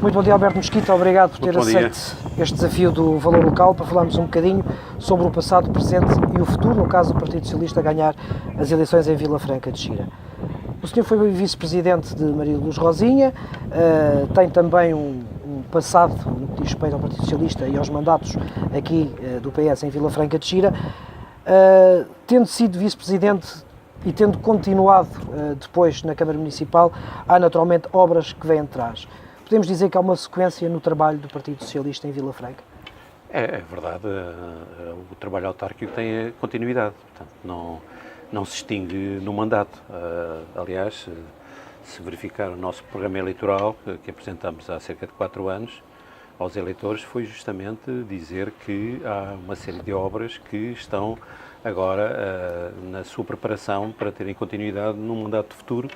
Muito bom dia, Alberto Mesquita. Obrigado por ter aceito este desafio do Valor Local para falarmos um bocadinho sobre o passado, o presente e o futuro, no caso do Partido Socialista a ganhar as eleições em Vila Franca de Xira. O senhor foi vice-presidente de Maria Luz Rosinha, tem também um passado no que diz respeito ao Partido Socialista e aos mandatos aqui do PS em Vila Franca de Xira. Tendo sido vice-presidente e tendo continuado depois na Câmara Municipal, há naturalmente obras que vêm atrás. Podemos dizer que há uma sequência no trabalho do Partido Socialista em Vila Franca? É verdade, o trabalho autárquico tem continuidade, portanto não se extingue no mandato. Aliás, se verificar o nosso programa eleitoral, que apresentamos há cerca de 4 anos aos eleitores, foi justamente dizer que há uma série de obras que estão agora na sua preparação para terem continuidade num mandato futuro,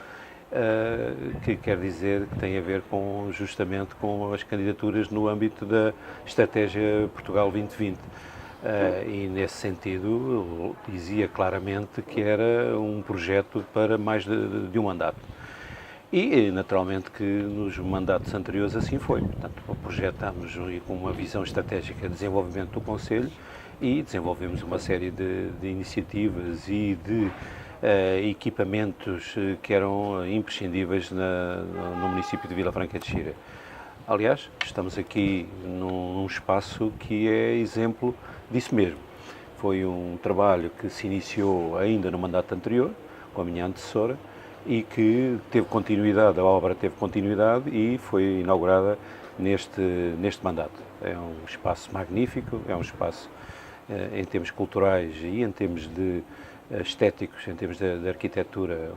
que quer dizer que tem a ver justamente com as candidaturas no âmbito da Estratégia Portugal 2020. E nesse sentido dizia claramente que era um projeto para mais de um mandato. E naturalmente que nos mandatos anteriores assim foi. Portanto, projetámos com uma visão estratégica de desenvolvimento do Concelho e desenvolvemos uma série de iniciativas e de equipamentos que eram imprescindíveis no município de Vila Franca de Xira. Aliás, estamos aqui num espaço que é exemplo disso mesmo. Foi um trabalho que se iniciou ainda no mandato anterior, com a minha antecessora, e que teve continuidade, a obra teve continuidade e foi inaugurada neste mandato. É um espaço magnífico, é um espaço em termos culturais e em termos de estéticos, em termos de arquitetura,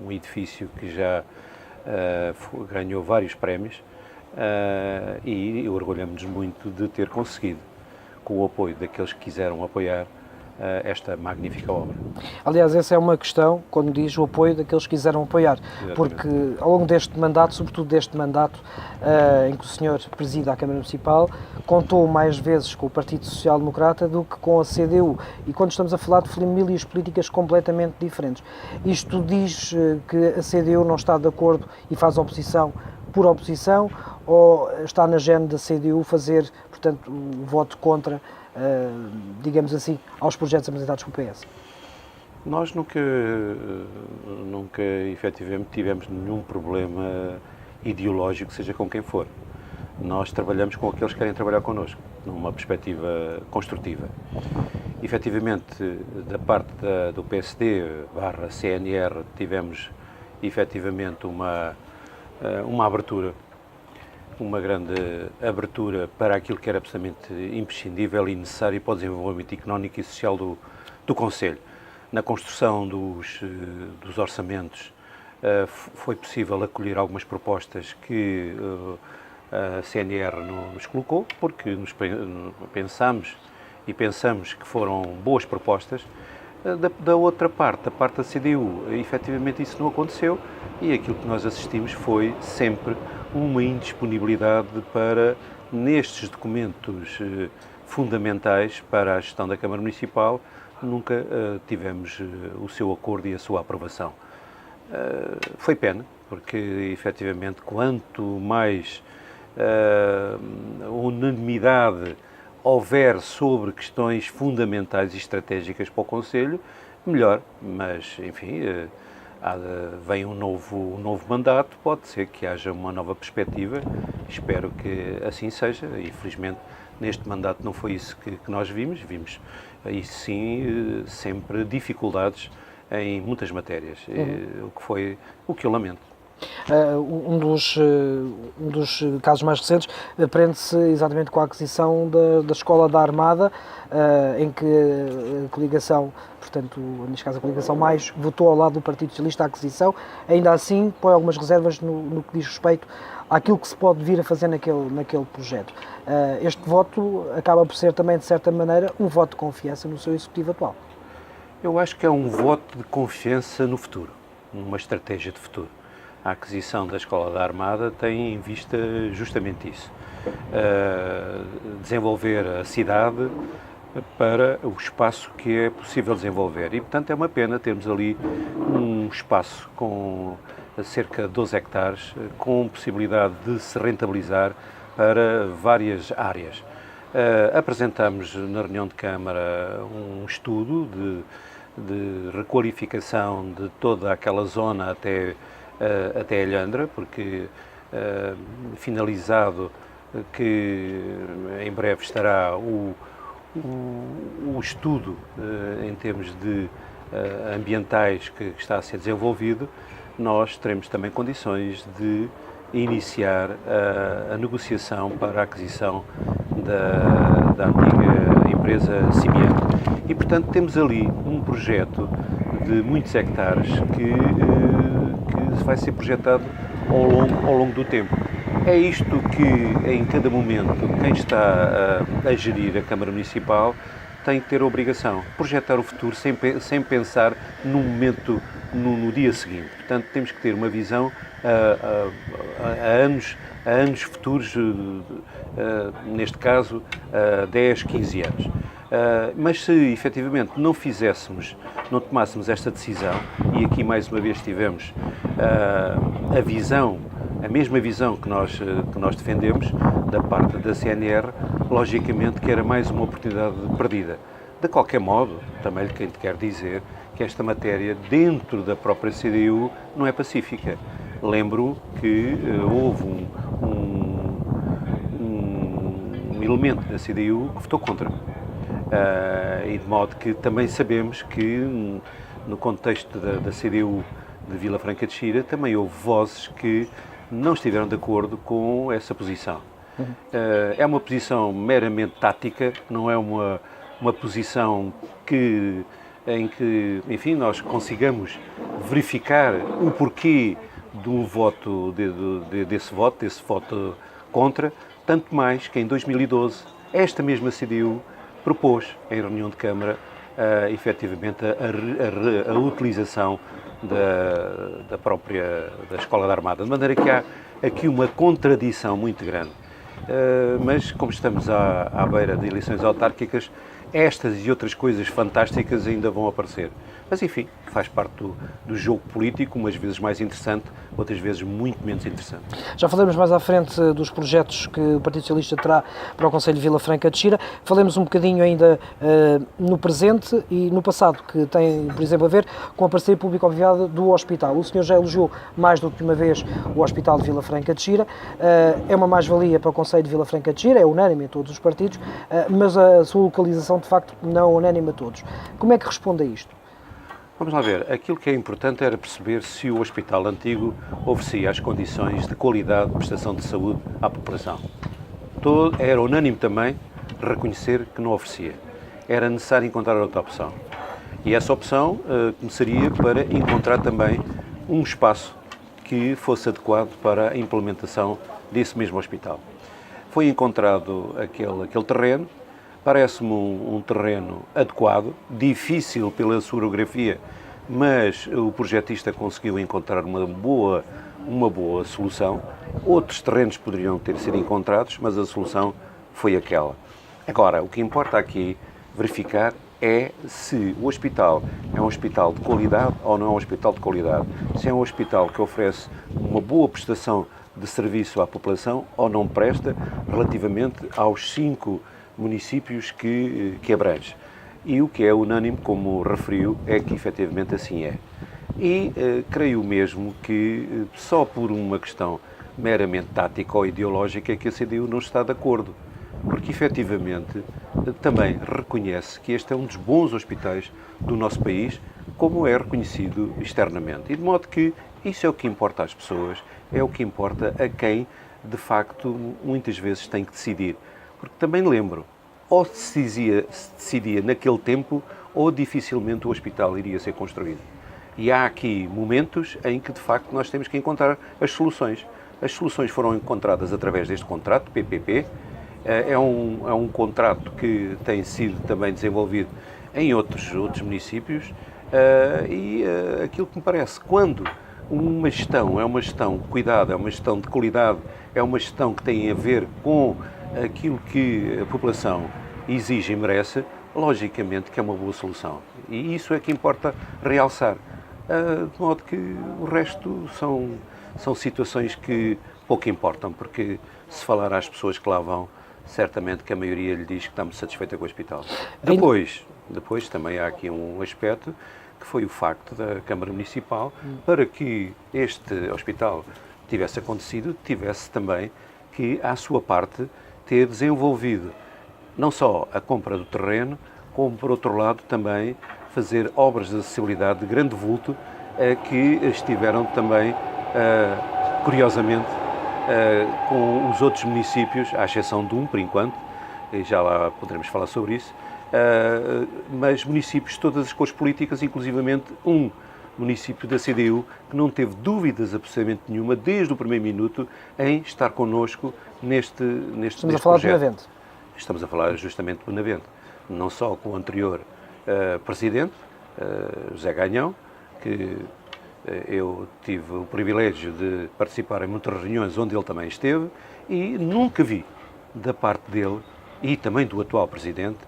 um edifício que já ganhou vários prémios e orgulhamos-nos muito de ter conseguido, com o apoio daqueles que quiseram apoiar esta magnífica obra. Aliás, essa é uma questão, quando diz o apoio daqueles que quiseram apoiar, Exatamente. Porque ao longo deste mandato, sobretudo deste mandato em que o senhor presida a Câmara Municipal, contou mais vezes com o Partido Social Democrata do que com a CDU. E quando estamos a falar de famílias políticas completamente diferentes. Isto diz que a CDU não está de acordo e faz oposição por oposição, ou está na gene da CDU fazer, portanto, um voto contra, digamos assim, aos projetos apresentados pelo PS? Nós nunca efetivamente tivemos nenhum problema ideológico, seja com quem for. Nós trabalhamos com aqueles que querem trabalhar connosco, numa perspectiva construtiva. Efetivamente, da parte do PSD/CNR, tivemos efetivamente uma abertura, uma grande abertura para aquilo que era absolutamente imprescindível e necessário para o desenvolvimento económico e social do Concelho. Na construção dos orçamentos foi possível acolher algumas propostas que a CNR nos colocou, porque pensamos que foram boas propostas. Da outra parte, da parte da CDU, efetivamente isso não aconteceu e aquilo que nós assistimos foi sempre uma indisponibilidade para, nestes documentos fundamentais para a gestão da Câmara Municipal, nunca tivemos o seu acordo e a sua aprovação. Foi pena, porque efetivamente quanto mais unanimidade houver sobre questões fundamentais e estratégicas para o Concelho, melhor, mas enfim, vem um novo mandato, pode ser que haja uma nova perspectiva, espero que assim seja, e felizmente neste mandato não foi isso que nós vimos, e sim sempre dificuldades em muitas matérias, o que eu lamento. Um dos casos mais recentes prende-se exatamente com a aquisição da Escola da Armada, em que a coligação, portanto, neste caso a coligação mais, votou ao lado do Partido Socialista a aquisição. Ainda assim, põe algumas reservas no que diz respeito àquilo que se pode vir a fazer naquele projeto. Este voto acaba por ser também, de certa maneira, um voto de confiança no seu executivo atual. Eu acho que é um voto de confiança no futuro, numa estratégia de futuro. A aquisição da Escola da Armada tem em vista justamente isso. Desenvolver a cidade para o espaço que é possível desenvolver. E, portanto, é uma pena termos ali um espaço com cerca de 12 hectares, com possibilidade de se rentabilizar para várias áreas. Apresentamos na reunião de Câmara um estudo de requalificação de toda aquela zona até Alhandra, porque finalizado que em breve estará o estudo em termos de ambientais que está a ser desenvolvido, nós teremos também condições de iniciar a negociação para a aquisição da antiga empresa Simiente. E, portanto, temos ali um projeto de muitos hectares que vai ser projetado ao longo do tempo. É isto que, em cada momento, quem está a gerir a Câmara Municipal tem que ter a obrigação, projetar o futuro sem pensar no momento, no dia seguinte. Portanto, temos que ter uma visão a anos futuros, neste caso, 10, 15 anos. Mas se efetivamente não tomássemos esta decisão, e aqui mais uma vez tivemos a mesma visão que nós defendemos da parte da CNR, logicamente que era mais uma oportunidade perdida. De qualquer modo, também lhe quero dizer que esta matéria, dentro da própria CDU, não é pacífica. Lembro que houve um elemento da CDU que votou contra. E de modo que também sabemos que, no contexto da CDU de Vila Franca de Xira, também houve vozes que não estiveram de acordo com essa posição. É uma posição meramente tática, não é uma posição em que, enfim, nós consigamos verificar o porquê do voto, desse voto contra, tanto mais que em 2012 esta mesma CDU propôs, em reunião de Câmara, efetivamente a utilização da Escola da Armada, de maneira que há aqui uma contradição muito grande. Mas, como estamos à beira de eleições autárquicas, estas e outras coisas fantásticas ainda vão aparecer. Mas, enfim, faz parte do jogo político, umas vezes mais interessante, outras vezes muito menos interessante. Já falaremos mais à frente dos projetos que o Partido Socialista terá para o Concelho de Vila Franca de Xira. Falemos um bocadinho ainda no presente e no passado, que tem, por exemplo, a ver com a parceria público-privada do hospital. O senhor já elogiou mais do que uma vez o Hospital de Vila Franca de Xira. É uma mais-valia para o Concelho de Vila Franca de Xira, é unânime em todos os partidos, mas a sua localização, de facto, não é unânime a todos. Como é que responde a isto? Vamos lá ver, aquilo que é importante era perceber se o hospital antigo oferecia as condições de qualidade de prestação de saúde à população. Era unânime também reconhecer que não oferecia. Era necessário encontrar outra opção. E essa opção começaria para encontrar também um espaço que fosse adequado para a implementação desse mesmo hospital. Foi encontrado aquele terreno. Parece-me um terreno adequado, difícil pela sua orografia, mas o projetista conseguiu encontrar uma boa solução. Outros terrenos poderiam ter sido encontrados, mas a solução foi aquela. Agora, o que importa aqui verificar é se o hospital é um hospital de qualidade ou não é um hospital de qualidade. Se é um hospital que oferece uma boa prestação de serviço à população ou não presta relativamente aos 5 municípios que abrange. E o que é unânime, como referiu, é que efetivamente assim é. E creio mesmo que só por uma questão meramente tática ou ideológica é que a CDU não está de acordo. Porque efetivamente também reconhece que este é um dos bons hospitais do nosso país, como é reconhecido externamente. E de modo que isso é o que importa às pessoas, é o que importa a quem, de facto, muitas vezes tem que decidir. Porque também lembro, ou se decidia naquele tempo, ou dificilmente o hospital iria ser construído. E há aqui momentos em que, de facto, nós temos que encontrar as soluções. As soluções foram encontradas através deste contrato, PPP. É um contrato que tem sido também desenvolvido em outros municípios. E aquilo que me parece, quando uma gestão é uma gestão de cuidado, é uma gestão de qualidade, é uma gestão que tem a ver com aquilo que a população exige e merece, logicamente que é uma boa solução. E isso é que importa realçar. de modo que o resto são situações que pouco importam, porque se falar às pessoas que lá vão, certamente que a maioria lhe diz que está muito satisfeita com o hospital. Depois também há aqui um aspecto que foi o facto da Câmara Municipal, para que este hospital tivesse acontecido, tivesse também que, à sua parte, ter desenvolvido não só a compra do terreno, como, por outro lado, também fazer obras de acessibilidade de grande vulto, que estiveram também, curiosamente, com os outros municípios, à exceção de um, por enquanto, e já lá poderemos falar sobre isso, mas municípios de todas as cores políticas, inclusivamente um município da CDU, que não teve dúvidas absolutamente nenhuma, desde o primeiro minuto, em estar connosco neste Estamos a falar de Benavente. Estamos a falar justamente de Benavente. Não só com o anterior presidente, José Ganhão, que eu tive o privilégio de participar em muitas reuniões onde ele também esteve, e nunca vi, da parte dele, e também do atual presidente,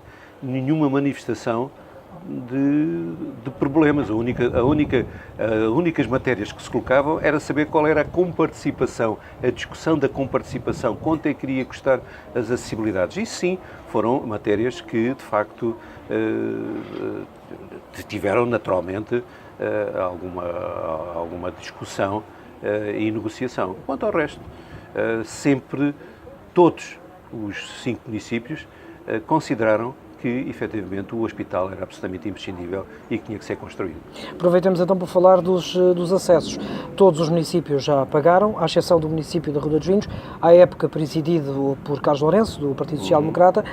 nenhuma manifestação de problemas. As únicas matérias que se colocavam era saber qual era a comparticipação, a discussão da comparticipação, quanto é que iria custar as acessibilidades. E sim, foram matérias que, de facto, tiveram naturalmente alguma discussão e negociação. Quanto ao resto, sempre todos os 5 municípios consideraram que, efetivamente, o hospital era absolutamente imprescindível e que tinha que ser construído. Aproveitamos então para falar dos acessos. Todos os municípios já pagaram, à exceção do município da Ruda dos Vinhos, à época presidido por Carlos Lourenço, do Partido Social Democrata.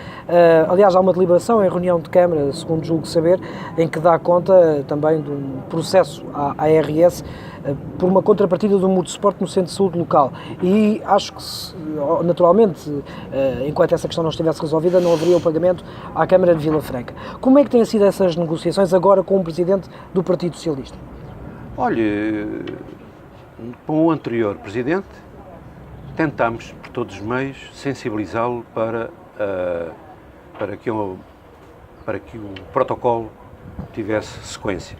Aliás, há uma deliberação em reunião de Câmara, segundo julgo saber, em que dá conta também de um processo à ARS por uma contrapartida do muro de suporte no centro de saúde local. E acho que, naturalmente, enquanto essa questão não estivesse resolvida, não haveria o pagamento à Câmara de Vila Franca. Como é que têm sido essas negociações agora com o Presidente do Partido Socialista? Olha, com o anterior Presidente, tentámos, por todos os meios, sensibilizá-lo para que o protocolo tivesse sequência.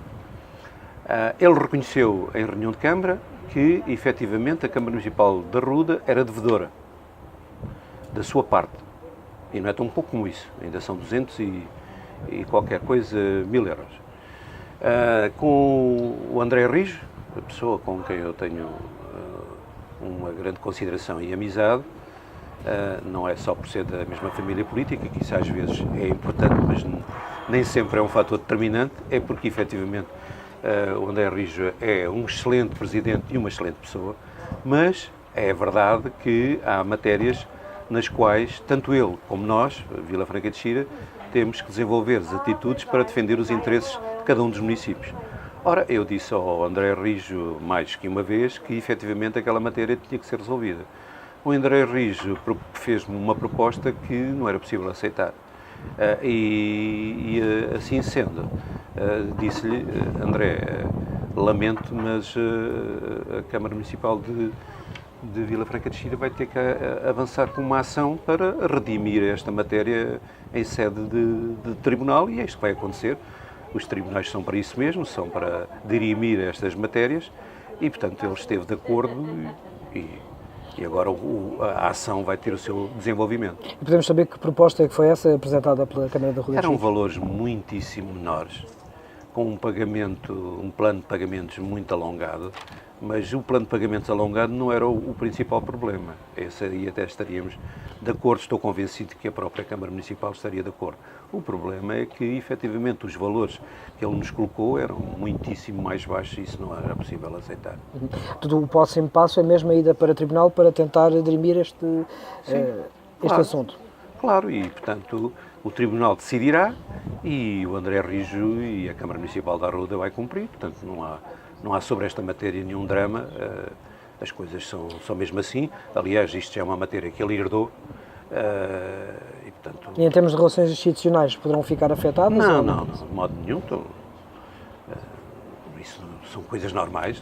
Ele reconheceu em reunião de Câmara que, efetivamente, a Câmara Municipal da Ruda era devedora da sua parte. E não é tão pouco como isso, ainda são 200 e qualquer coisa, 1000 euros. Com o André Rijo, a pessoa com quem eu tenho uma grande consideração e amizade, não é só por ser da mesma família política, que isso às vezes é importante, mas nem sempre é um fator determinante, é porque, efetivamente, o André Rijo é um excelente presidente e uma excelente pessoa, mas é verdade que há matérias nas quais, tanto ele como nós, Vila Franca de Xira, temos que desenvolver as atitudes para defender os interesses de cada um dos municípios. Ora, eu disse ao André Rijo mais que uma vez que, efetivamente, aquela matéria tinha que ser resolvida. O André Rijo fez-me uma proposta que não era possível aceitar. Assim sendo, disse-lhe, André, lamento, mas a Câmara Municipal de Vila Franca de Xira vai ter que avançar com uma ação para redimir esta matéria em sede de tribunal, e é isto que vai acontecer. Os tribunais são para isso mesmo, são para dirimir estas matérias, e, portanto, ele esteve de acordo e agora a ação vai ter o seu desenvolvimento. E podemos saber que proposta é que foi essa apresentada pela Câmara da Ruda? Eram valores muitíssimo menores, com um plano de pagamentos muito alongado, mas o plano de pagamentos alongado não era o principal problema. Esse aí até estaríamos de acordo, estou convencido que a própria Câmara Municipal estaria de acordo. O problema é que, efetivamente, os valores que ele nos colocou eram muitíssimo mais baixos e isso não era possível aceitar. Tudo o próximo passo é mesmo a ida para o Tribunal para tentar dirimir este assunto. Claro, e, portanto, o Tribunal decidirá e o André Rijo e a Câmara Municipal da Arruda vai cumprir, portanto, não há sobre esta matéria nenhum drama, as coisas são mesmo assim. Aliás, isto já é uma matéria que ele herdou e, portanto... E em termos de relações institucionais, poderão ficar afetadas? Não, de modo nenhum. Isso são coisas normais.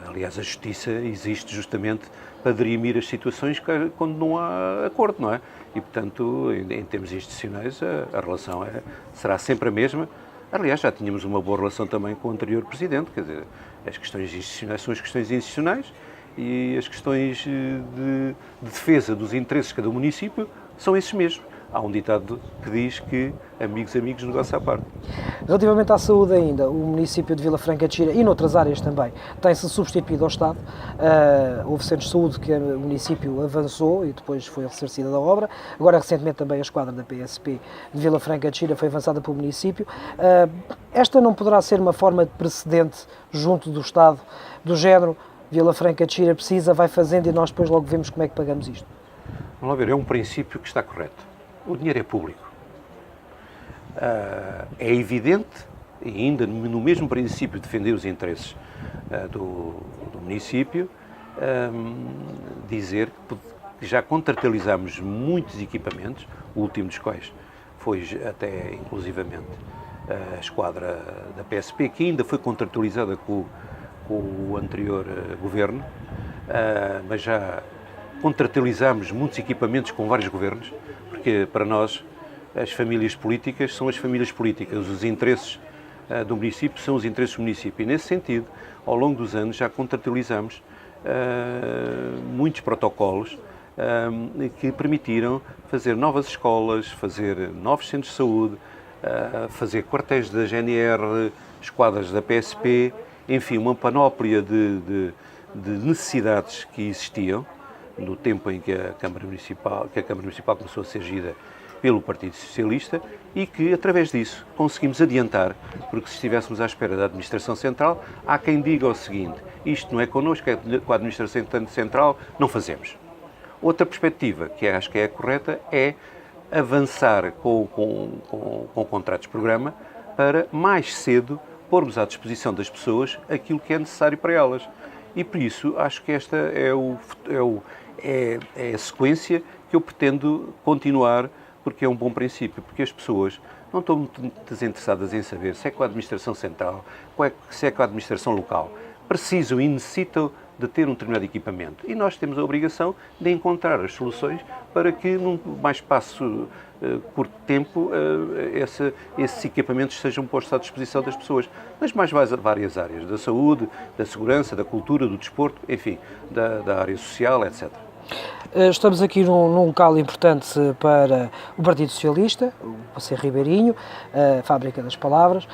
Aliás, a Justiça existe justamente para dirimir as situações quando não há acordo, não é? E, portanto, em termos institucionais, a relação será sempre a mesma. Aliás, já tínhamos uma boa relação também com o anterior Presidente, quer dizer, as questões institucionais são as questões institucionais e as questões de defesa dos interesses de cada município são esses mesmos. Há um ditado que diz que amigos, negócio à parte. Relativamente à saúde ainda, o município de Vila Franca de Xira e noutras áreas também tem-se substituído ao Estado. Houve centros de saúde que o município avançou e depois foi ressarcida da obra. Agora, recentemente, também a esquadra da PSP de Vila Franca de Xira foi avançada pelo município. Esta não poderá ser uma forma de precedente junto do Estado, do género Vila Franca de Xira precisa, vai fazendo e nós depois logo vemos como é que pagamos isto? Vamos lá ver, é um princípio que está correto. O dinheiro é público. É evidente, e ainda no mesmo princípio de defender os interesses do município, dizer que já contratualizámos muitos equipamentos, o último dos quais foi até inclusivamente a esquadra da PSP, que ainda foi contratualizada com o anterior governo, mas já contratualizámos muitos equipamentos com vários governos, porque para nós as famílias políticas são as famílias políticas, os interesses do município são os interesses do município. E nesse sentido, ao longo dos anos já contratualizamos muitos protocolos que permitiram fazer novas escolas, fazer novos centros de saúde, fazer quartéis da GNR, esquadras da PSP, enfim, uma panóplia de necessidades que existiam no tempo em que a Câmara Municipal começou a ser regida pelo Partido Socialista e que, através disso, conseguimos adiantar, porque se estivéssemos à espera da Administração Central, há quem diga o seguinte: isto não é connosco, é com a Administração Central, não fazemos. Outra perspectiva, que acho que é a correta, é avançar com contratos-programa para, mais cedo, pormos à disposição das pessoas aquilo que é necessário para elas. E, por isso, acho que esta é a sequência que eu pretendo continuar, porque é um bom princípio, porque as pessoas não estão muito desinteressadas em saber se é com a Administração Central, se é com a Administração Local. Precisam e necessitam de ter um determinado equipamento. E nós temos a obrigação de encontrar as soluções para que, num mais espaço curto de tempo, esses equipamentos sejam postos à disposição das pessoas, nas mais várias áreas, da saúde, da segurança, da cultura, do desporto, enfim, da área social, etc. Estamos aqui num local importante para o Partido Socialista, o Passeio Ribeirinho, a Fábrica das Palavras,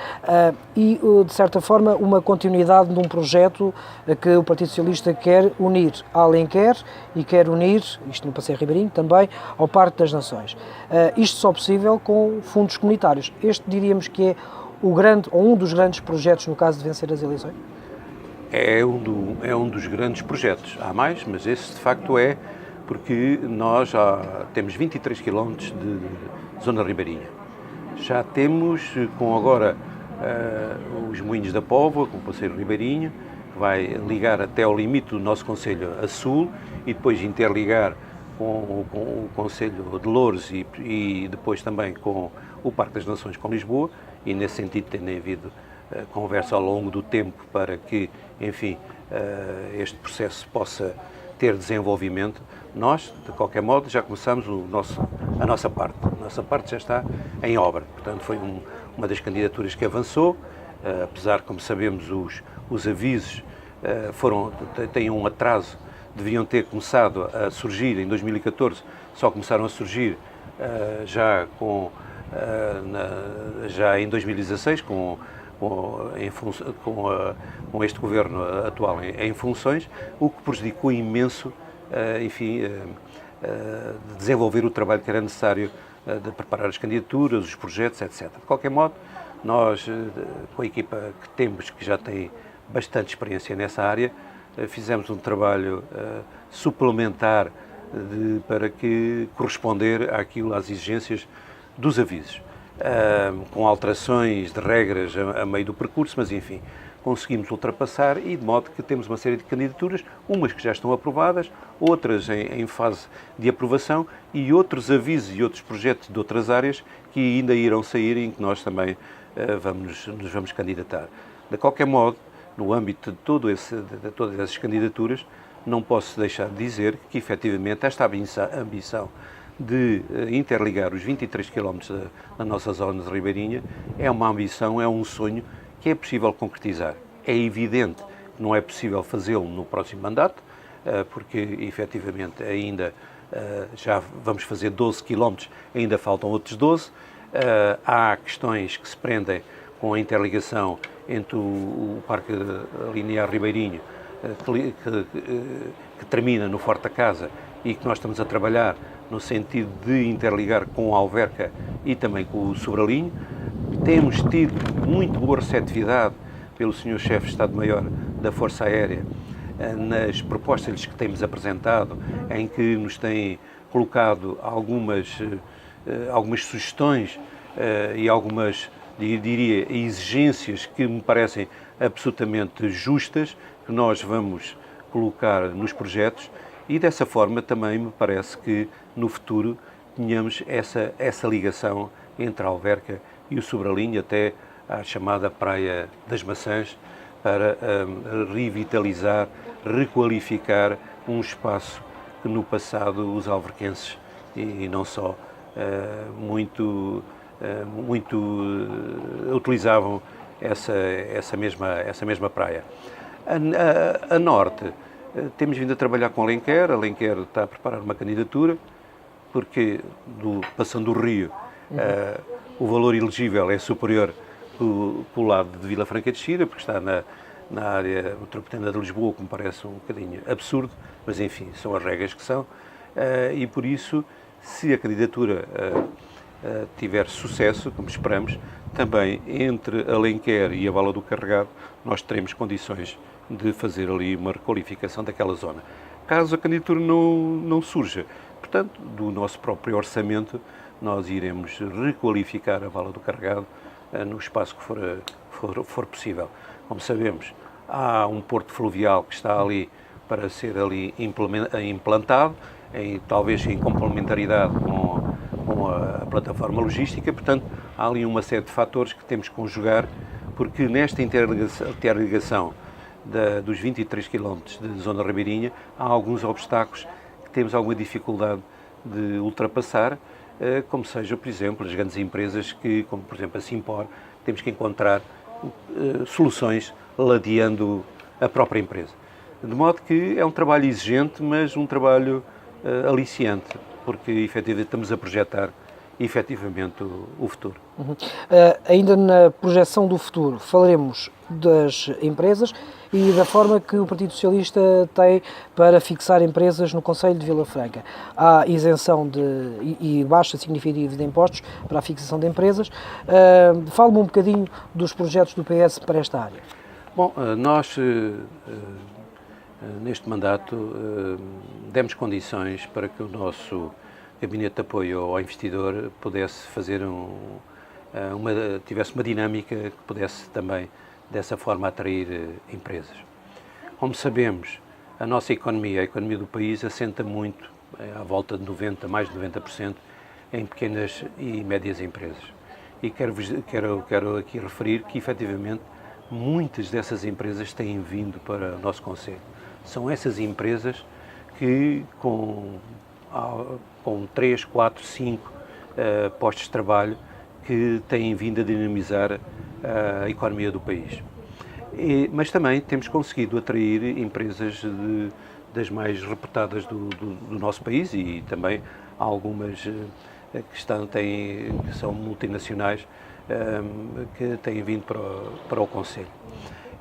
e, de certa forma, uma continuidade de um projeto que o Partido Socialista quer unir a Alenquer e quer unir, isto no Passeio Ribeirinho, também ao Parque das Nações. Isto só possível com fundos comunitários. Este diríamos que é um dos grandes projetos no caso de vencer as eleições? É um dos grandes projetos. Há mais, mas esse de facto é, porque nós já temos 23 km de zona ribeirinha. Já temos, com agora os Moinhos da Póvoa, com o Passeio Ribeirinho, que vai ligar até ao limite do nosso concelho a sul e depois interligar com o concelho de Loures e depois também com o Parque das Nações com Lisboa, e nesse sentido tem havido conversa ao longo do tempo para que, enfim, este processo possa ter desenvolvimento. Nós, de qualquer modo, já começamos a nossa parte. A nossa parte já está em obra. Portanto, foi uma das candidaturas que avançou, apesar, como sabemos, os avisos têm um atraso, deveriam ter começado a surgir em 2014, só começaram a surgir já em 2016, com este governo atual em funções, o que prejudicou imenso, enfim, de desenvolver o trabalho que era necessário de preparar as candidaturas, os projetos, etc. De qualquer modo, nós, com a equipa que temos, que já tem bastante experiência nessa área, fizemos um trabalho suplementar para corresponder às exigências dos avisos. Com alterações de regras a meio do percurso, mas enfim, conseguimos ultrapassar e de modo que temos uma série de candidaturas, umas que já estão aprovadas, outras em fase de aprovação e outros avisos e outros projetos de outras áreas que ainda irão sair e em que nós também nos vamos candidatar. De qualquer modo, no âmbito de todas essas candidaturas, não posso deixar de dizer que efetivamente esta ambição de interligar os 23 km da nossa zona de ribeirinha é uma ambição, é um sonho que é possível concretizar. É evidente que não é possível fazê-lo no próximo mandato, porque efetivamente ainda já vamos fazer 12 km, ainda faltam outros 12. Há questões que se prendem com a interligação entre o Parque Linear Ribeirinho, que termina no Forte da Casa, e que nós estamos a trabalhar no sentido de interligar com a Alverca e também com o Sobralinho. Temos tido muito boa receptividade pelo Sr. Chefe de Estado-Maior da Força Aérea nas propostas que temos apresentado, em que nos têm colocado algumas sugestões e algumas, diria, exigências que me parecem absolutamente justas, que nós vamos colocar nos projetos, e dessa forma também me parece que no futuro tenhamos essa ligação entre a Alverca e o Sobralinho, até à chamada Praia das Maçãs, para revitalizar, requalificar um espaço que no passado os alverquenses, e não só, muito utilizavam essa mesma praia. A norte, temos vindo a trabalhar com Alenquer. Alenquer está a preparar uma candidatura, porque passando o rio, o valor elegível é superior pelo lado de Vila Franca de Xira, porque está na área metropolitana de Lisboa, que me parece um bocadinho absurdo, mas enfim, são as regras que são, e por isso, se a candidatura tiver sucesso, como esperamos, também entre Alenquer e a Vala do Carregado, nós teremos condições de fazer ali uma requalificação daquela zona. Caso a candidatura não surja, portanto, do nosso próprio orçamento, nós iremos requalificar a Vala do Carregado no espaço que for possível. Como sabemos, há um porto fluvial que está ali para ser ali implantado, talvez em complementaridade com a plataforma logística. Portanto, há ali uma série de fatores que temos que conjugar, porque nesta interligação dos 23 km de zona ribeirinha há alguns obstáculos que temos alguma dificuldade de ultrapassar, como seja, por exemplo, as grandes empresas como por exemplo a Simpor, temos que encontrar soluções ladeando a própria empresa. De modo que é um trabalho exigente, mas um trabalho aliciante, porque efetivamente estamos a projetar efetivamente o futuro. Ainda na projeção do futuro, falaremos das empresas e da forma que o Partido Socialista tem para fixar empresas no Concelho de Vila Franca. Há isenção e baixa significativa de impostos para a fixação de empresas. Fale-me um bocadinho dos projetos do PS para esta área. Bom, nós neste mandato demos condições para que o nosso Gabinete de Apoio ao Investidor pudesse fazer tivesse uma dinâmica que pudesse também, dessa forma, atrair empresas. Como sabemos, a nossa economia, a economia do país, assenta muito, à volta de mais de 90%, em pequenas e médias empresas. E quero aqui referir que, efetivamente, muitas dessas empresas têm vindo para o nosso concelho. São essas empresas que, com 3, 4, 5 postos de trabalho, que têm vindo a dinamizar a economia do país. Mas também temos conseguido atrair empresas das mais reputadas do nosso país, e também algumas que são multinacionais, que têm vindo para o concelho.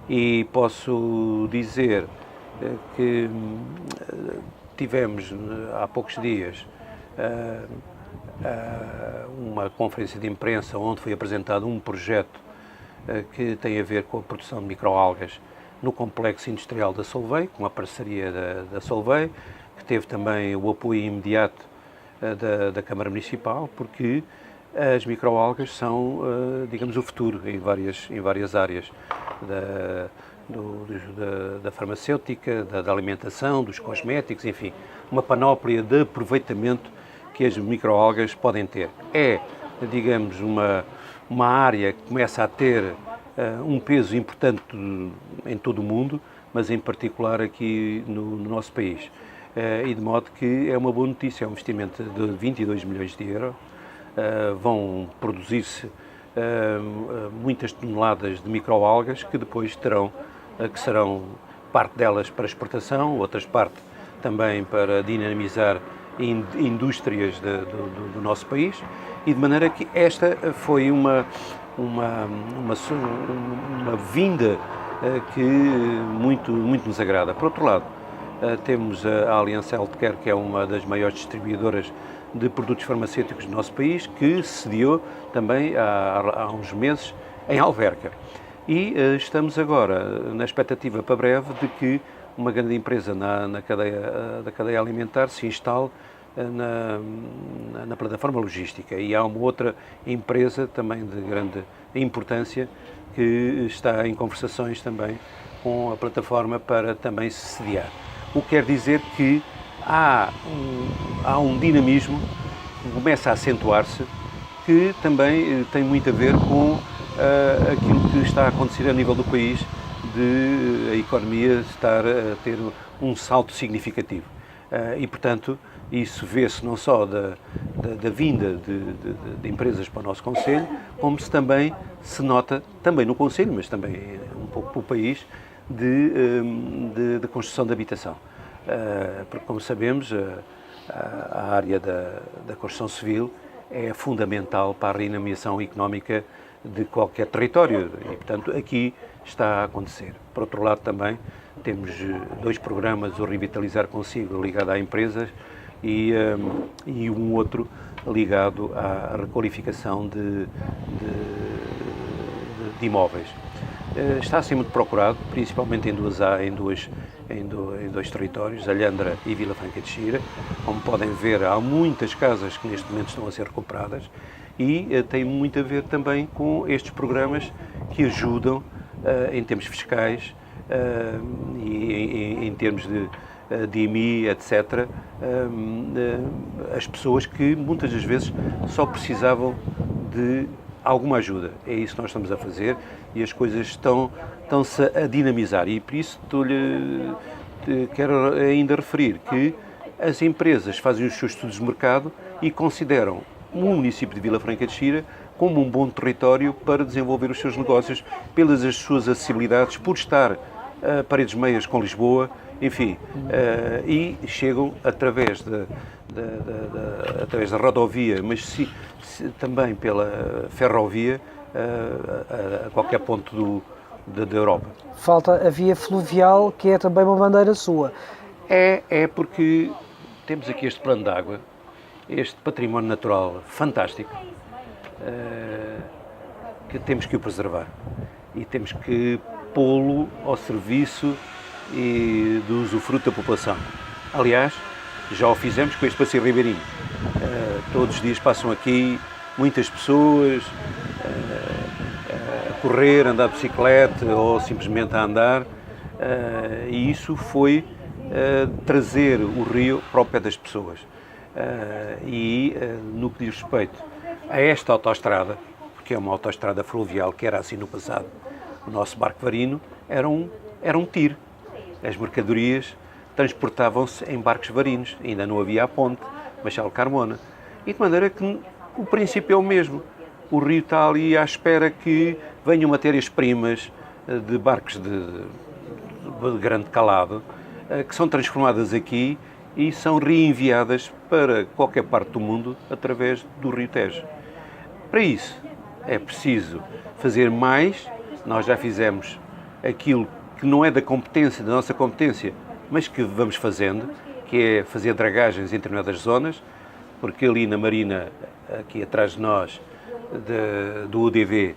E posso dizer que tivemos há poucos dias uma conferência de imprensa onde foi apresentado um projeto que tem a ver com a produção de microalgas no complexo industrial da Solvay, com a parceria da Solvay, que teve também o apoio imediato da Câmara Municipal, porque as microalgas são, digamos, o futuro em várias áreas da farmacêutica, da alimentação, dos cosméticos, enfim, uma panóplia de aproveitamento que as microalgas podem ter. É, digamos, uma área que começa a ter um peso importante em todo o mundo, mas em particular aqui no nosso país. e de modo que é uma boa notícia, é um investimento de 22 milhões de euros, vão produzir-se muitas toneladas de microalgas que depois que serão parte delas para exportação, outras parte também para dinamizar indústrias do nosso país, e de maneira que esta foi uma vinda que muito nos agrada. Por outro lado, temos a Aliança Healthcare, que é uma das maiores distribuidoras de produtos farmacêuticos do nosso país, que sediou também há uns meses em Alverca. E estamos agora na expectativa para breve de que uma grande empresa da cadeia alimentar se instale na plataforma logística, e há uma outra empresa também de grande importância que está em conversações também com a plataforma para também se sediar. O que quer dizer que há um dinamismo que começa a acentuar-se, que também tem muito a ver com aquilo que está a acontecer a nível do país, de a economia estar a ter um salto significativo. E, portanto, isso vê-se não só da vinda de empresas para o nosso Conselho, como também se nota, também no Conselho, mas também um pouco pelo país, de construção de habitação. Porque, como sabemos, a área da construção civil é fundamental para a dinamização económica de qualquer território e, portanto, aqui está a acontecer. Por outro lado, também temos 2 programas, o Revitalizar Consigo, ligado a empresas, e um outro ligado à requalificação de imóveis. Está a ser muito procurado, principalmente em dois territórios, Alhandra e Vila Franca de Xira. Como podem ver, há muitas casas que neste momento estão a ser recuperadas, e tem muito a ver também com estes programas que ajudam em termos fiscais e em termos de IMI, etc., as pessoas que muitas das vezes só precisavam de alguma ajuda. É isso que nós estamos a fazer, e as coisas estão-se a dinamizar, e por isso quero ainda referir que as empresas fazem os seus estudos de mercado e consideram o município de Vila Franca de Xira como um bom território para desenvolver os seus negócios, pelas as suas acessibilidades, por estar a paredes meias com Lisboa, enfim, e chegam através da rodovia, mas também pela ferrovia, a qualquer ponto da Europa. Falta a via fluvial, que é também uma bandeira sua. É porque temos aqui este plano de água, este património natural fantástico, que temos que o preservar e temos que pô-lo ao serviço e do usufruto da população. Aliás, já o fizemos com este passeio ribeirinho. Todos os dias passam aqui muitas pessoas a correr, a andar de bicicleta ou simplesmente a andar, e isso foi trazer o rio para o pé das pessoas. No que diz respeito a esta autoestrada, porque é uma autoestrada fluvial que era assim no passado, o nosso barco varino era um tiro. As mercadorias transportavam-se em barcos varinos, ainda não havia a ponte, Machado Carmona. E de maneira que o princípio é o mesmo. O rio está ali à espera que venham matérias-primas de barcos de grande calado, que são transformadas aqui e são reenviadas para qualquer parte do mundo através do Rio Tejo. Para isso é preciso fazer mais. Nós já fizemos aquilo que não é da nossa competência, mas que vamos fazendo, que é fazer dragagens em determinadas zonas, porque ali na marina, aqui atrás de nós, do UDV,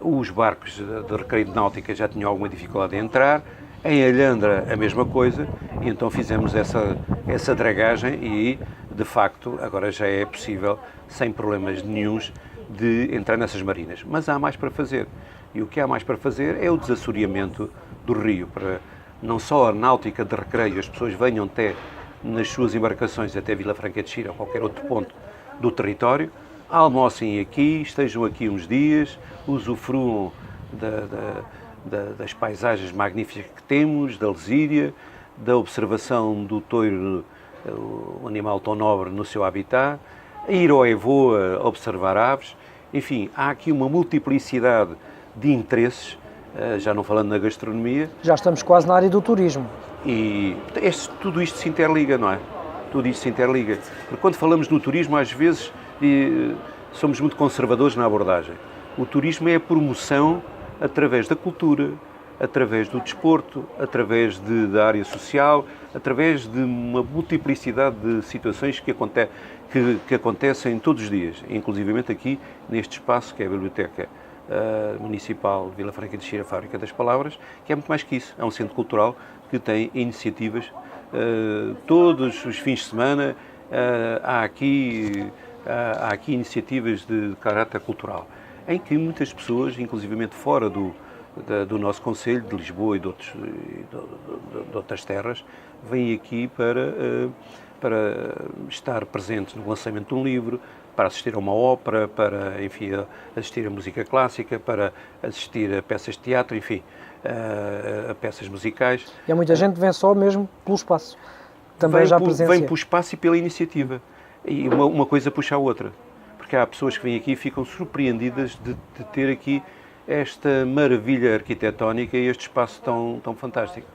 os barcos de recreio de náutica já tinham alguma dificuldade em entrar. Em Alhandra, a mesma coisa, e então fizemos essa dragagem e, de facto, agora já é possível, sem problemas nenhuns, de entrar nessas marinas. Mas há mais para fazer. E o que há mais para fazer é o desassoreamento do rio, para não só a náutica de recreio, as pessoas venham até nas suas embarcações até Vila Franca de Xira ou qualquer outro ponto do território, almocem aqui, estejam aqui uns dias, usufruam das paisagens magníficas que temos, da Lesíria, da observação do touro, o animal tão nobre, no seu habitat, ir ao Evoa observar aves. Enfim, há aqui uma multiplicidade de interesses, já não falando na gastronomia. Já estamos quase na área do turismo. E tudo isto se interliga, não é? Tudo isto se interliga. Porque quando falamos no turismo, às vezes, somos muito conservadores na abordagem. O turismo é a promoção através da cultura, através do desporto, através da área social, através de uma multiplicidade de situações que acontecem todos os dias, inclusivamente aqui neste espaço que é a Biblioteca Municipal de Vila Franca de Xira, Fábrica das Palavras, que é muito mais que isso. É um centro cultural que tem iniciativas todos os fins de semana. Há aqui iniciativas de caráter cultural, em que muitas pessoas, inclusivamente fora do nosso concelho, de Lisboa e de outras terras, vêm aqui para estar presentes no lançamento de um livro, para assistir a uma ópera, para, enfim, assistir a música clássica, para assistir a peças de teatro, enfim, a peças musicais. E há muita gente que vem só mesmo pelo espaço. Também já presencia. Vem pelo espaço e pela iniciativa. E uma coisa puxa a outra. Porque há pessoas que vêm aqui e ficam surpreendidas de ter aqui esta maravilha arquitetónica e este espaço tão fantástico.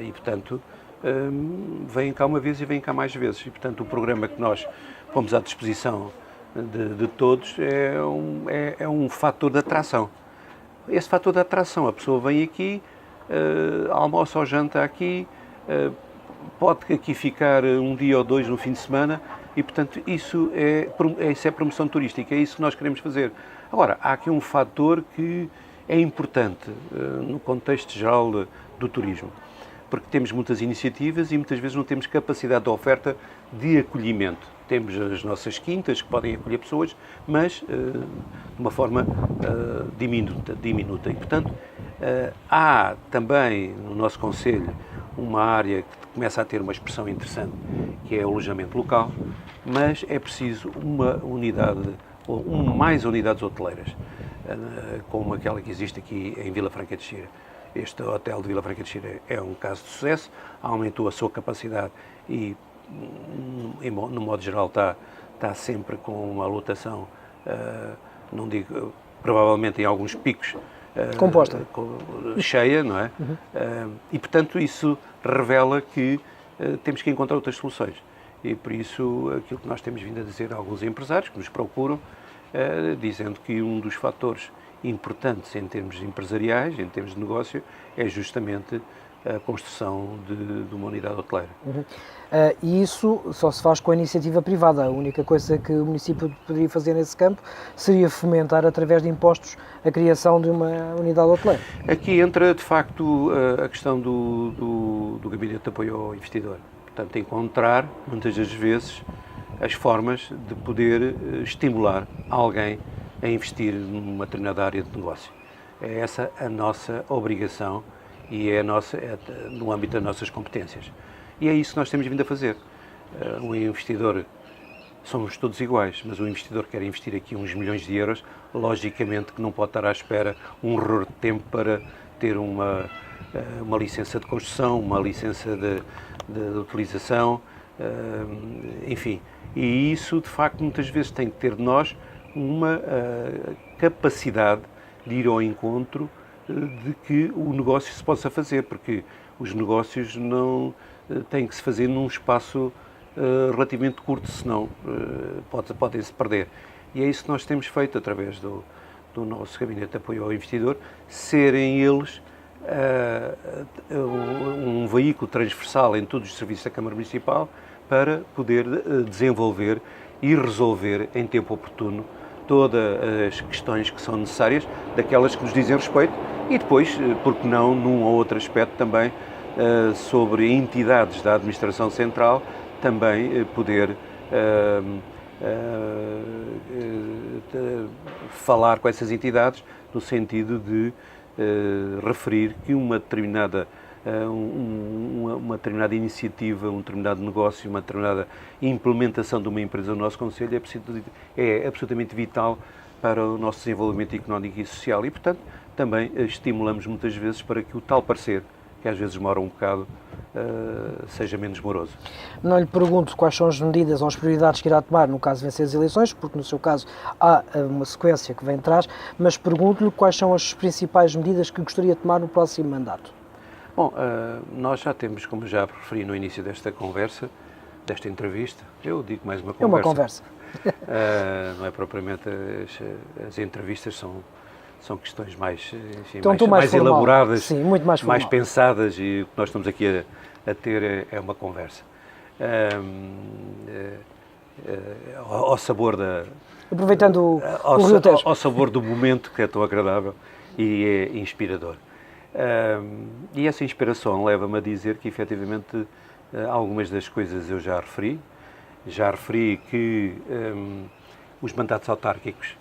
E, portanto, vêm cá uma vez e vêm cá mais vezes. E, portanto, o programa que nós pomos à disposição de todos é um fator de atração. Esse fator de atração, a pessoa vem aqui, almoça ou janta aqui, pode aqui ficar um dia ou dois no fim de semana e, portanto, isso é promoção turística, é isso que nós queremos fazer. Agora, há aqui um fator que é importante no contexto geral do turismo, porque temos muitas iniciativas e muitas vezes não temos capacidade de oferta de acolhimento. Temos as nossas quintas que podem acolher pessoas, mas de uma forma diminuta. E, portanto, há também no nosso concelho uma área que começa a ter uma expressão interessante, que é o alojamento local, mas é preciso uma unidade, ou mais unidades hoteleiras, como aquela que existe aqui em Vila Franca de Xira. Este hotel de Vila Franca de Xira é um caso de sucesso, aumentou a sua capacidade e, no modo geral, está sempre com uma lotação, não digo, provavelmente em alguns picos, composta, cheia, não é? E, portanto, isso revela que temos que encontrar outras soluções. E, por isso, aquilo que nós temos vindo a dizer a alguns empresários que nos procuram, dizendo que um dos fatores importantes em termos empresariais, em termos de negócio, é justamente a construção de uma unidade hoteleira. E isso só se faz com a iniciativa privada. A única coisa que o município poderia fazer nesse campo seria fomentar, através de impostos, a criação de uma unidade hoteleira. Aqui entra, de facto, a questão do Gabinete de Apoio ao Investidor. Portanto, encontrar, muitas das vezes, as formas de poder estimular alguém a investir numa determinada área de negócio. É essa a nossa obrigação e é no âmbito das nossas competências. E é isso que nós temos vindo a fazer. O investidor, somos todos iguais, mas o investidor quer investir aqui uns milhões de euros, logicamente que não pode estar à espera um horror de tempo para ter uma licença de construção, uma licença de utilização, enfim. E isso, de facto, muitas vezes tem que ter de nós uma capacidade de ir ao encontro de que o negócio se possa fazer, porque os negócios não têm que se fazer num espaço relativamente curto, senão podem-se perder. E é isso que nós temos feito através do nosso Gabinete de Apoio ao Investidor, serem eles um veículo transversal em todos os serviços da Câmara Municipal para poder desenvolver e resolver em tempo oportuno todas as questões que são necessárias, daquelas que nos dizem respeito, e depois, porque não, num ou outro aspecto também, sobre entidades da Administração Central, também poder falar com essas entidades no sentido de referir que uma determinada iniciativa, um determinado negócio, uma determinada implementação de uma empresa no nosso concelho é absolutamente vital para o nosso desenvolvimento económico e social e, portanto, também estimulamos muitas vezes para que o tal parecer que às vezes demora um bocado, seja menos moroso. Não lhe pergunto quais são as medidas ou as prioridades que irá tomar no caso de vencer as eleições, porque no seu caso há uma sequência que vem de trás, mas pergunto-lhe quais são as principais medidas que gostaria de tomar no próximo mandato. Bom, nós já temos, como já referi no início desta conversa, desta entrevista, eu digo mais uma conversa. É uma conversa. Não é propriamente as entrevistas, são questões mais, enfim, então, mais elaboradas, sim, muito mais pensadas, e o que nós estamos aqui a ter é uma conversa. Ao sabor da... Aproveitando o Rio Tejo. Ao sabor do momento, que é tão agradável e é inspirador. E essa inspiração leva-me a dizer que, efetivamente, algumas das coisas eu já referi. Já referi que os mandatos autárquicos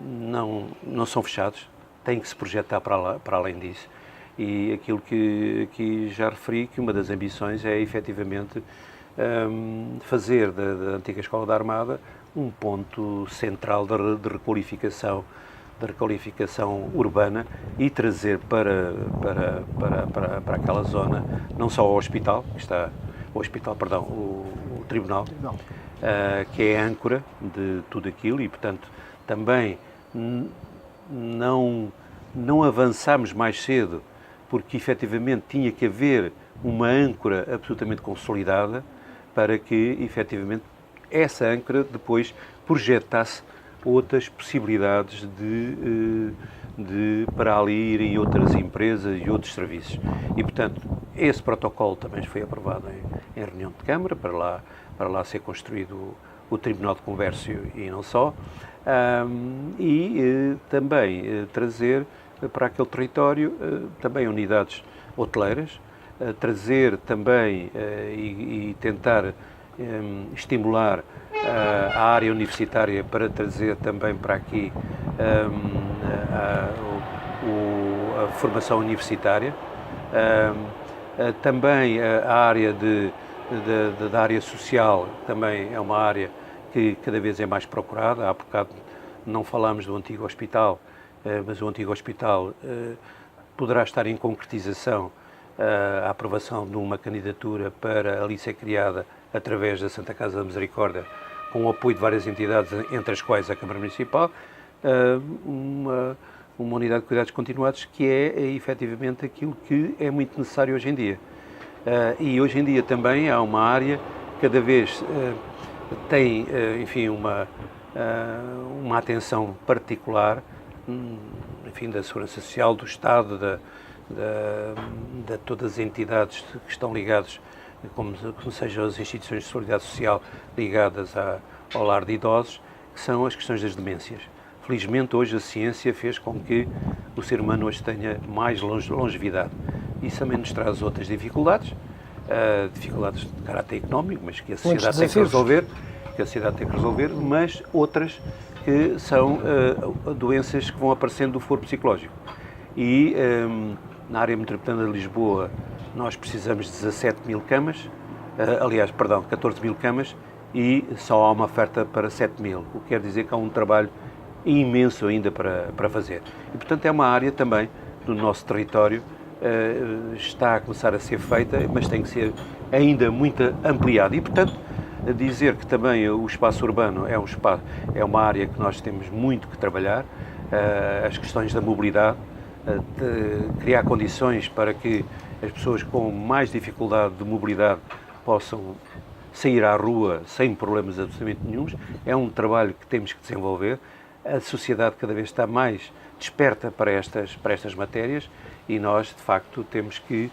não são fechados, têm que se projetar para além disso. E aquilo que já referi, que uma das ambições é, efetivamente, fazer da antiga Escola da Armada um ponto central de requalificação urbana e trazer para aquela zona não só o hospital, o tribunal, que é a âncora de tudo aquilo e, portanto, também não avançámos mais cedo porque, efetivamente, tinha que haver uma âncora absolutamente consolidada para que, efetivamente, essa âncora depois projetasse outras possibilidades para ali irem outras empresas e outros serviços. E, portanto, esse protocolo também foi aprovado em reunião de Câmara, para lá ser construído o Tribunal de Comércio e não só, também trazer para aquele território também unidades hoteleiras, trazer também e tentar estimular a área universitária para trazer também para aqui a formação universitária, também a área da área social também é uma área que cada vez é mais procurada. Há bocado não falámos do antigo hospital, mas o antigo hospital poderá estar em concretização a aprovação de uma candidatura para ali ser criada através da Santa Casa da Misericórdia, com o apoio de várias entidades, entre as quais a Câmara Municipal, uma unidade de cuidados continuados, que é efetivamente aquilo que é muito necessário hoje em dia. E hoje em dia também há uma área que cada vez tem, enfim, uma atenção particular, enfim, da Segurança Social, do Estado, de todas as entidades que estão ligadas, como sejam as instituições de solidariedade social ligadas ao lar de idosos, que são as questões das demências. Felizmente, hoje a ciência fez com que o ser humano hoje tenha mais longevidade. Isso também nos traz outras dificuldades, dificuldades de caráter económico, mas que a sociedade tem que resolver, mas outras que são doenças que vão aparecendo do foro psicológico. E na área metropolitana de Lisboa nós precisamos de 17 mil camas, 14 mil camas, e só há uma oferta para 7 mil, o que quer dizer que há um trabalho imenso ainda para fazer. E, portanto, é uma área também do nosso território, está a começar a ser feita, mas tem que ser ainda muito ampliada. E, portanto, dizer que também o espaço urbano é uma área que nós temos muito que trabalhar, as questões da mobilidade, de criar condições para que as pessoas com mais dificuldade de mobilidade possam sair à rua sem problemas absolutamente nenhuns. É um trabalho que temos que desenvolver. A sociedade cada vez está mais desperta para estas matérias e nós, de facto, temos que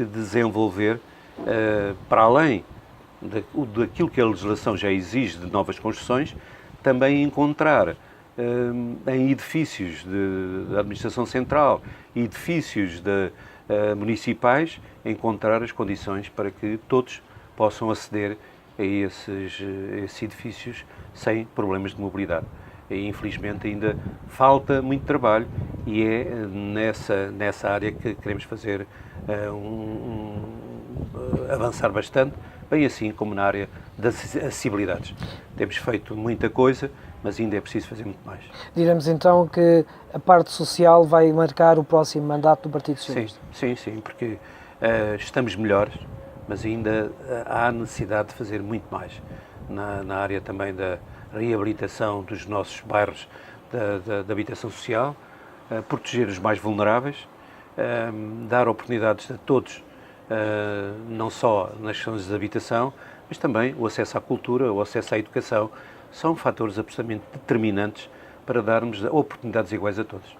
desenvolver, para além daquilo que a legislação já exige de novas construções, também encontrar em edifícios da administração central, edifícios municipais, encontrar as condições para que todos possam aceder a esses edifícios sem problemas de mobilidade. E, infelizmente, ainda falta muito trabalho e é nessa área que queremos fazer avançar bastante, bem assim como na área das acessibilidades. Temos feito muita coisa mas ainda é preciso fazer muito mais. Diremos então que a parte social vai marcar o próximo mandato do Partido Socialista. Sim, porque estamos melhores, mas ainda há necessidade de fazer muito mais na área também da reabilitação dos nossos bairros da habitação social, proteger os mais vulneráveis, dar oportunidades a todos, não só nas questões de habitação, mas também o acesso à cultura, o acesso à educação, são fatores absolutamente determinantes para darmos oportunidades iguais a todos.